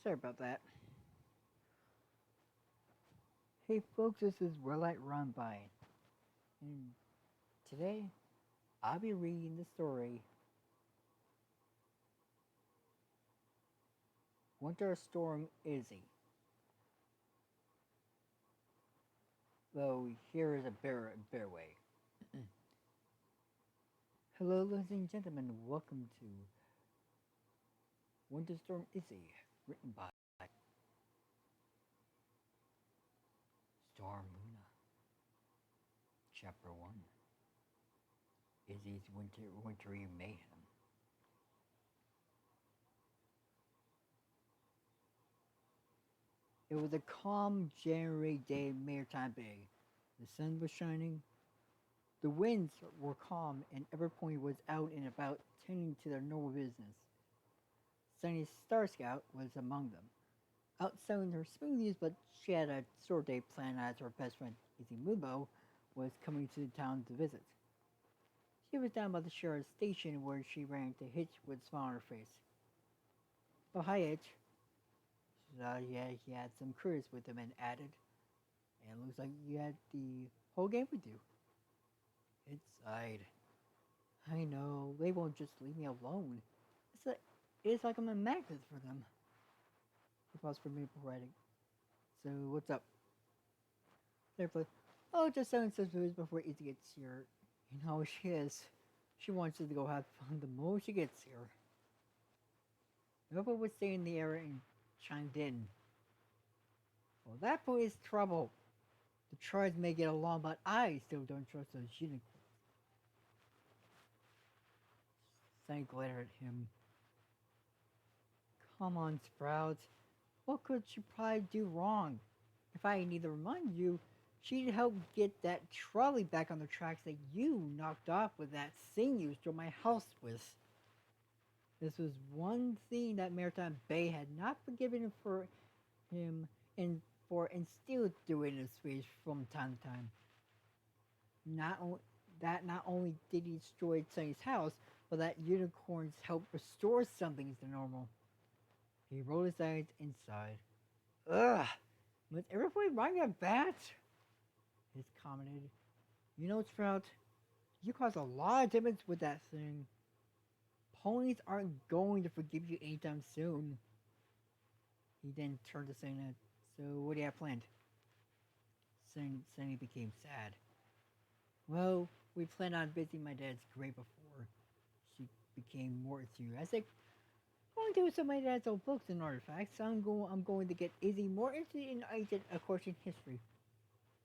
Sorry about that. Hey folks, this is Willight Robinbine, and today I'll be reading the story Winter Storm Izzy. Though here is a bear way. Hello, ladies and gentlemen, welcome to Winter Storm Izzy, written by Storm Luna. Chapter 1, Izzy's Wintry Mayhem. It was a calm January day in Maretime Bay. The sun was shining, the winds were calm, and everyone was out and about tending to their normal business. Sunny's Star Scout was among them, out selling her smoothies, but she had a short day planned as her best friend, Izzy Mubo, was coming to town to visit. She was down by the sheriff's station where she ran into Hitch with a smile on her face. "Oh, hi, Hitch." Yeah, he had some crews with him and added, "And it looks like you had the whole gang with you." It sighed. "I know, they won't just leave me alone. It's like, it's like I'm a magnet for them." He paused for a minute before writing. "So, what's up?" Therefore, "Oh, just selling some foods before Izzy gets here. You know how she is. She wants us to go have fun the moment she gets here." Nova was staying in the area and chimed in. "Well, that boy is trouble. The tribes may get along, but I still don't trust those unicorns." Sunny glared at him. "Come on, Sprout. What could she probably do wrong? If I need to remind you, she'd help get that trolley back on the tracks that you knocked off with that thing you stole my house with." This was one thing that Maritime Bay had not forgiven for him and still doing his face from time to time. Not only did he destroy Sunny's house, but that unicorns helped restore some things to normal. He rolled his eyes and sighed. "Ugh, must everybody run your bat?" He commented. "You know, Sprout, you caused a lot of damage with that thing. Ponies aren't going to forgive you anytime soon." He then turned to Sunny. "So, what do you have planned?" Sunny became sad. "Well, we planned on visiting my dad's grave before." She became more enthusiastic. "I'm going to do some of my dad's old books and artifacts. I'm going to get Izzy more interested in ancient Aquatian history."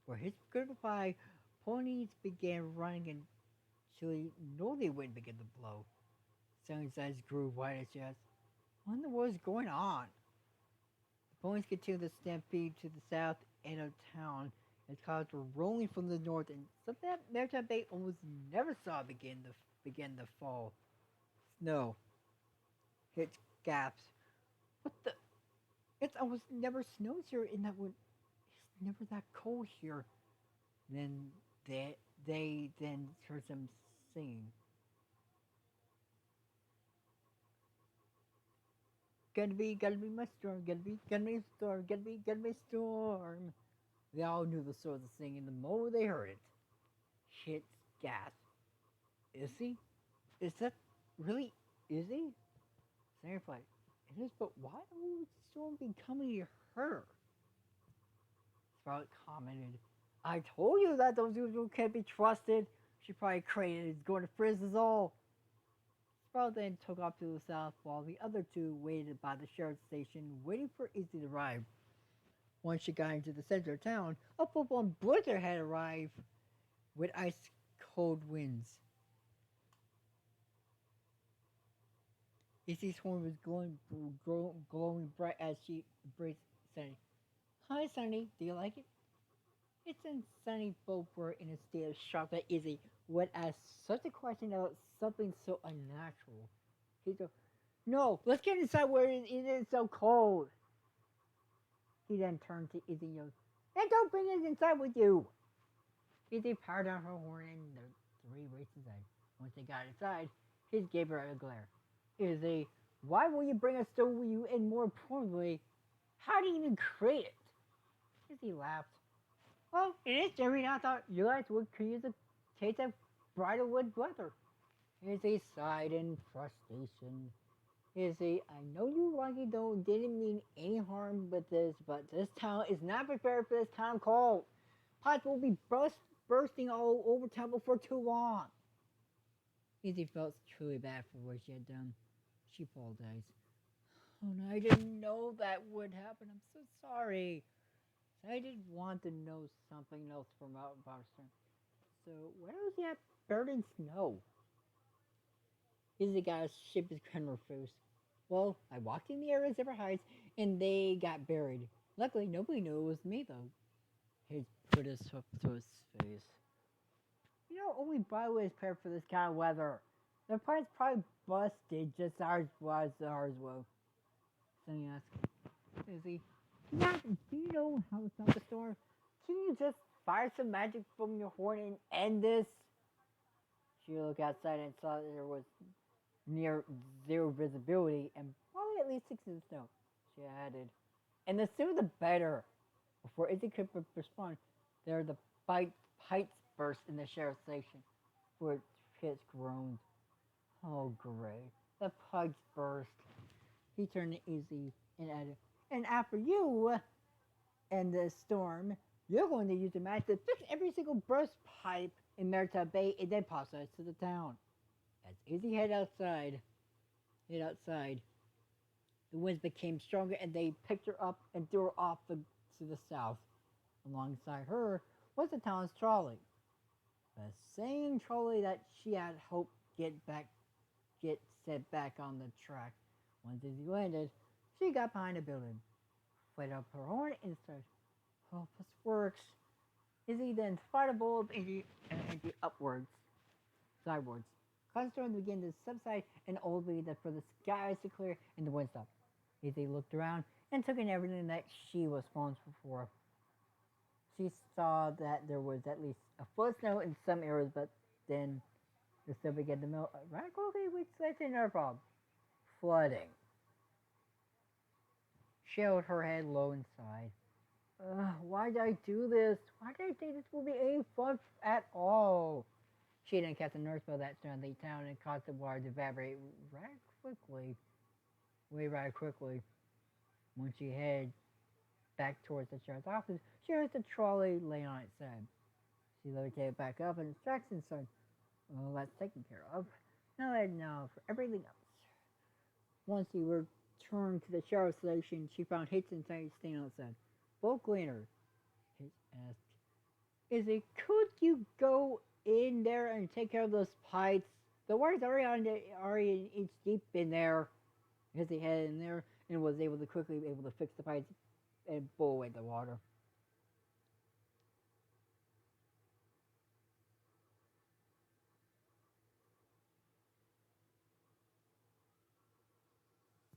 For his good reply, ponies began running and Chili knew they wouldn't begin to blow. Sunny's eyes grew wide as she asked, "What in the world is going on?" The ponies continued to stampede to the south end of town as clouds were rolling from the north and something that Maritime Bay almost never saw begin to fall. Snow. Hitch gasped. "What the? It's almost never snows here in that one. It's never that cold here." Then they then heard them singing. Gotta be my storm, gotta be storm, gotta be storm." They all knew the sort of singing the moment they heard it. Shit gasped. "Is he? Is that really Izzy?" Sam replied, "It is, but why would the storm be coming to her?" Scarlet commented, "I told you that those people can't be trusted. She probably created is going to frizz us all." Sprout then took off to the south while the other two waited by the sheriff's station waiting for Izzy to arrive. Once she got into the center of town, a full-blown blizzard had arrived with ice-cold winds. Izzy's horn was glowing bright as she embraced Sunny. "Hi, Sunny. Do you like it?" It's and Sunny both were in a state of shock that Izzy would ask such a question about something so unnatural. He goes, "No, let's get inside where it isn't so cold." He then turned to Izzy and yelled, "And don't bring us inside with you." Izzy powered down her horn and the three raced inside. Once they got inside, he gave her a glare. "Izzy, why will you bring us still with you? And more importantly, How do you even create it? Izzy laughed. Well, it is Jerry, and I thought you guys could use a taste of bridalwood weather. Izzy sighed in frustration. Izzy, I know you like it though, didn't mean any harm with this, but this town is not prepared for this kind of cold. Pipes will be bursting all over town before too long. Izzy felt truly bad for what she had done. She apologized. Oh no, I didn't know that would happen. I'm so sorry. I did want to know something else from Boston. So, where was that buried in snow? Izzy got a ship his grandma first. Well, I walked in the areas of our heights and they got buried. Luckily, nobody knew it was me though. He put his hook to his face. You know, only Brightwood is prepared for this kind of weather. The parts probably busted just ours was. Sonny asked, Izzy, do you know how to stop the storm? Can you just fire some magic from your horn and end this? She looked outside and saw that there was near zero visibility and probably at least 6 inches of snow. She added, and the sooner the better. Before Izzy could respond, there the pipes burst in the sheriff's station, where Pitts groaned. Oh, great. The pipes burst. He turned to Izzy and added, and after you and the storm, you're going to use the match to fix every single burst pipe in Maretime Bay and then pass us to the town. As Izzy head outside, the winds became stronger and they picked her up and threw her off to the south. Alongside her was the town's trolley. The same trolley that she had hoped get set back on the track. Once Izzy landed, she got behind a building, played up her horn and said, hope this works. Izzy then fired a bulb into upwards, sidewards. Cloud storms began to subside and ultimately for the skies to clear and the wind stopped. Izzy looked around and took in everything that she was responsible for. She saw that there was at least a foot of snow in some areas, but then the snow began to melt right quickly, which led to another problem: flooding. She held her head low and sighed. Why did I do this? Why did I think this would be any fun at all? She didn't cast a nurse spell that surrounded the town and caused the water to evaporate rather quickly. When she headed back towards the sheriff's office, she heard the trolley lay on its side. She levitated back up and distracted and said, well, that's taken care of. Now for everything else. Once she returned to the sheriff's station, she found Hitch and Sandy standing outside. Both gleaners. Hitch asked, Izzy, could you go in there and take care of those pipes? The water's already an inch deep in there. Izzy headed in there and was able to fix the pipes and blow away the water.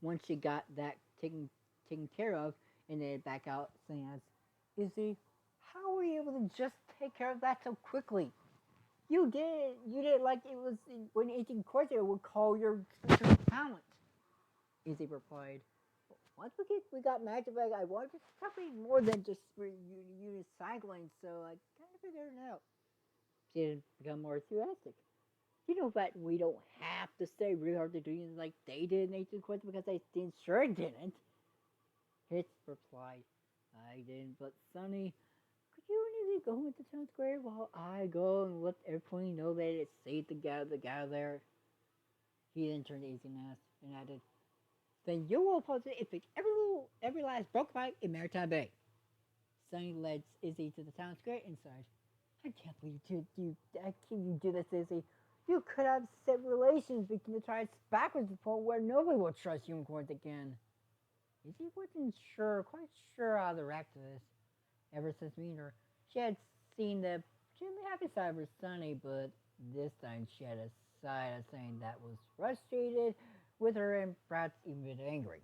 Once she got that taken care of and then back out, saying, Izzy, how were you able to just take care of that so quickly? You did like it was when 18 Corsair would call your special talent. Izzy replied, once we got magic bag, I wanted something more than just unicycling, so I kind of figured it out. She didn't become more enthusiastic. You know that we don't have to stay really hard to do things like they did in 18 Corsair because they sure didn't. Hitch replied, I didn't, but Sonny, could you and Izzy go into town square while I go and let everyone know that it's safe to gather there? He then turned to Izzy and added, then you will possibly fix every last broken pipe in Maretime Bay. Sonny led Izzy to the town square inside. I can't believe you do this, Izzy. You could have set relations between the tribes backwards to the point where nobody will trust unicorns again. Izzy wasn't quite sure how to react to this. Ever since meeting her, she had seen the happy side of her Sonny, but this time she had a side of saying that was frustrated with her and perhaps even a bit angry.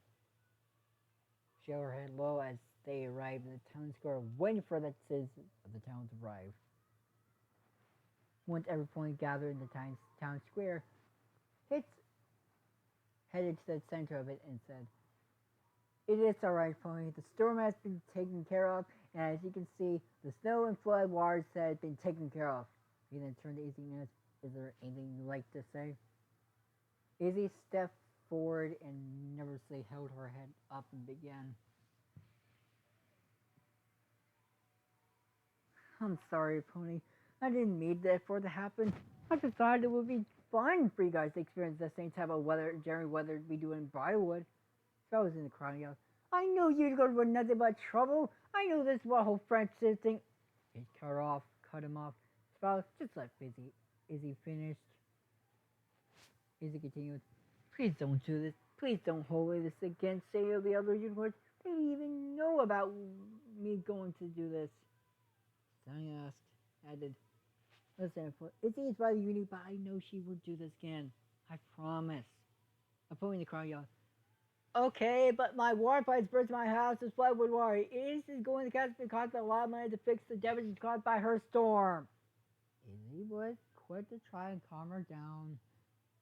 She held her head low as they arrived in the town square, waiting for the citizens of the town to arrive. Once everyone gathered in the town square, Hitch headed to the center of it and said, It is alright, Pony. The storm has been taken care of, and as you can see, the snow and flood waters have been taken care of. He then turned to Izzy and asked, "Is there anything you'd like to say?" Izzy stepped forward and nervously held her head up and began. "I'm sorry, Pony. I didn't mean that for it to happen. I just thought it would be fun for you guys to experience the same type of weather, Jerry weather we do in Briarwood." So I was in the crowd and yelled, "I knew you'd go for nothing but trouble. I knew this was a whole friendship thing." He cut him off. Sprout, just let Izzy finished. Izzy continued, "Please don't do this. Please don't hold this against any of the other unicorns. They didn't even know about me going to do this." Sonny added, "Listen, Izzy is rather unique, but I know she would do this again. I promise." I put in the crowd yelled, "Okay, but my water pipes burst my house is flooded with water. Is going to catch me cost a lot of money to fix the damage caused by her storm." Izzy was quick to try and calm her down.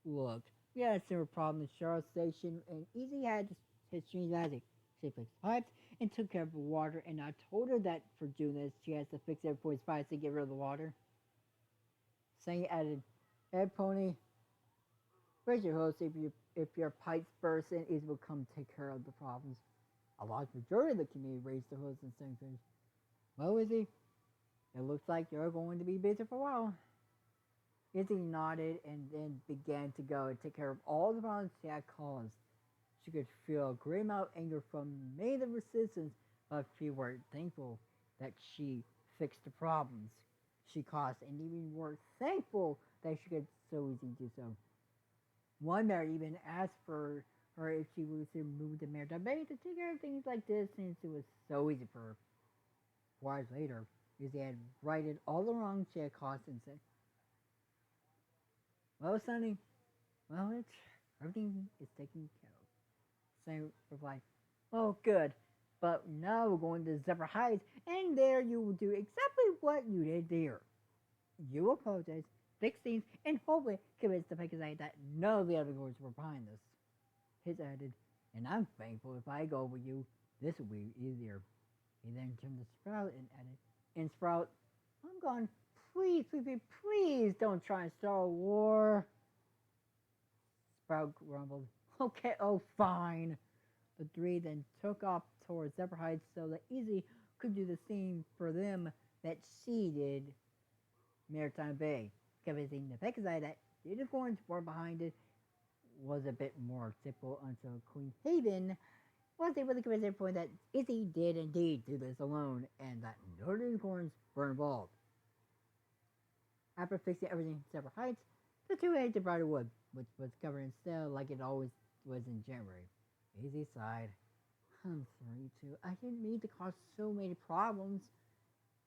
"Look, we had a similar problem in Charlotte Station, and Izzy had his strange magic. She fixed pipes and took care of the water, and I told her that for doing this, she has to fix everybody's pipes to get rid of the water." Sandy added, "Ed Pony, where's your host if your pipes burst and Izzy will come take care of the problems?" A large majority of the community raised their hoods and sang things. "Well, Izzy, it looks like you're going to be busy for a while." Izzy nodded and then began to go and take care of all the problems she had caused. She could feel a great amount of anger from many of the citizens, but she was thankful that she fixed the problems she caused, and even more thankful that she could so easily do so. One mayor even asked for her if she was to move to Maretime Bay to take care of things like this, since it was so easy for her. 4 hours later, Izzy had righted all the wrongs she had caused and said, "Well, Sonny, everything is taken care of." Sonny replied, "Oh, good. But now we're going to Zephyr Heights, and there you will do exactly what you did there. You will apologize, fix things, and hopefully convince the Pegasi that none of the other girls were behind this." His added, "And I'm thankful if I go with you, this will be easier." He then turned to Sprout and added, "And Sprout, I'm gone. Please don't try and start a war." Sprout grumbled, "Okay, oh fine." The three then took off towards Zephyr Heights so that Izzy could do the same for them that she did Maritime Bay, convincing the Pegasi that the unicorns were behind it was a bit more simple until Queen Haven was able to convince everyone that Izzy did indeed do this alone and that no unicorns were involved. After fixing everything in Zephyr Heights, the two headed to Briarwood, which was covered in snow like it always was in January. Izzy sighed. "I'm sorry too. I didn't mean to cause so many problems."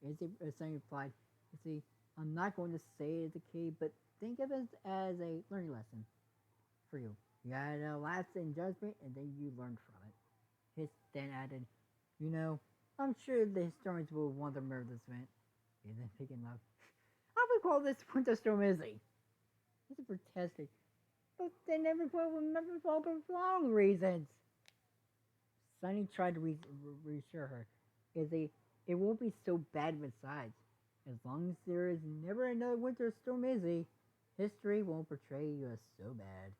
Izzy replied, "You see, I'm not going to say it's a key, but think of it as a learning lesson for you. You had a lapse in judgment, and then you learned from it." His then added, "I'm sure the historians will want to remember this event." He then picking up, "I would call this winter storm Izzy." Izzy protested, "But then everyone will remember for all the wrong reasons." Sunny tried to reassure her, "Izzy, it won't be so bad besides. As long as there is never another winter storm Izzy, history won't portray you as so bad."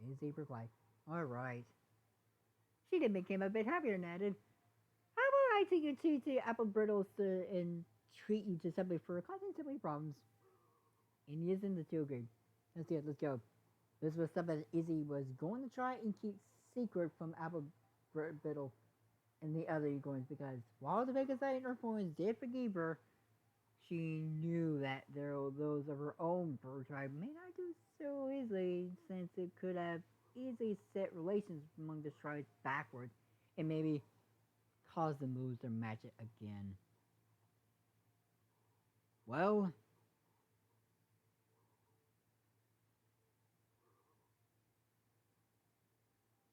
Izzy replied, "All right." She then became a bit happier and added, "How about I take you to Apple Brittles and treat you to something for causing so many problems?" And yes, and the two agreed. "Let's do it, let's go." This was something that Izzy was going to try and keep secret from Apple Brittle and the other unicorns, because while the Vegas and Earthworms did forgive her, she knew that those of her own bird tribe may not do so easily, since it could have easily set relations among the tribes backwards and maybe cause them to lose their magic again. Well,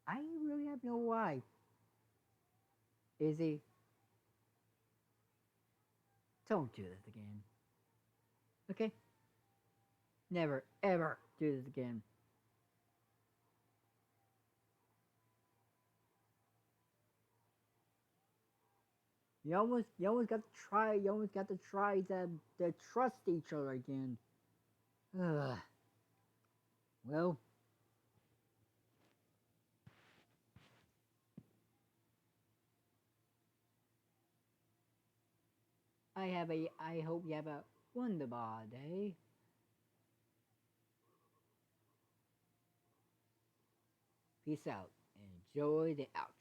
I really have no why. Izzy, don't do this again. Okay? Never, ever do this again. You almost got to try to trust each other again. Ugh. Well, I hope you have a wonderful day. Peace out. Enjoy the outro.